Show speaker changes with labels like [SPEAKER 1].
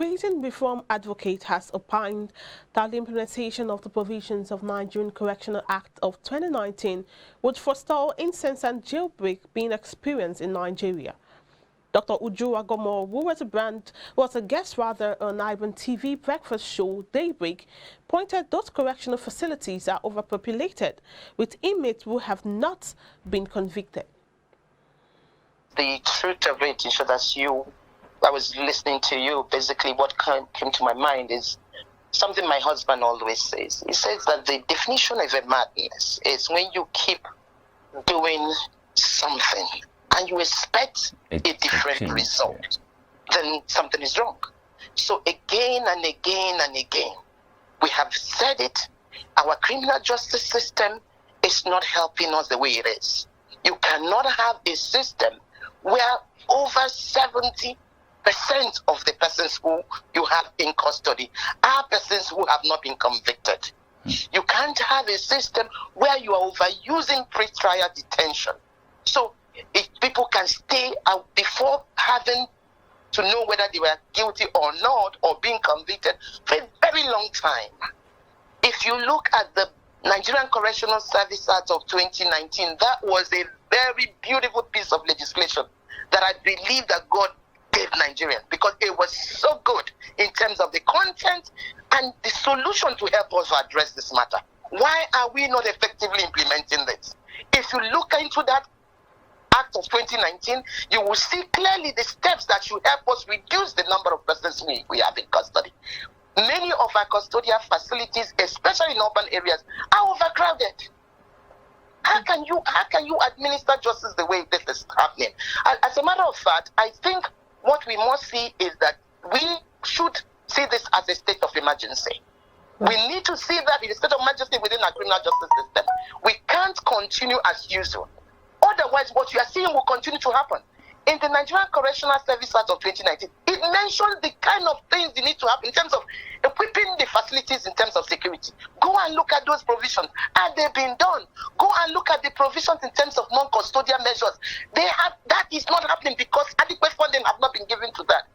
[SPEAKER 1] prison reform advocate has opined that the implementation of the provisions of Nigerian Correctional Act of 2019 would forestall incessant jailbreak being experienced in Nigeria. Dr. Uju Agomo, who was a guest on iBrandTV breakfast show Daybreak, pointed those correctional facilities are overpopulated with inmates who have not been convicted.
[SPEAKER 2] The truth of it is that I was listening to you. Basically, what came to my mind is something my husband always says. He says that the definition of a madness is when you keep doing something and you expect a different result, then something is wrong. So again and again and again, we have said it, our criminal justice system is not helping us the way it is. You cannot have a system where over 70% of the persons who you have in custody are persons who have not been convicted. You can't have a system where you are overusing pre-trial detention. So if people can stay out before having to know whether they were guilty or not, or being convicted for a very long time. If you look at the Nigerian Correctional Service Act of 2019, that was a very beautiful piece of legislation that I believe that God gave Nigerians, because it was so good in terms of the content and the solution to help us address this matter. Why are we not effectively implementing this? If you look into that Act of 2019, you will see clearly the steps that should help us reduce the number of persons we have in custody. Many of our custodial facilities, especially in urban areas, are overcrowded. How can you administer justice the way this is happening? As a matter of fact, I think what we must see is that we should see this as a state of emergency. We need to see that in a state of emergency within our criminal justice system. We can't continue as usual. Otherwise, what you are seeing will continue to happen. In the Nigerian Correctional Service Act of 2019, it mentions the kind of things you need to have in terms of equipping the facilities in terms of security. Go and look at those provisions. Have they been done? Go and look at the provisions in terms of non-custodial measures. That is not happening because adequate funding have not been given to that.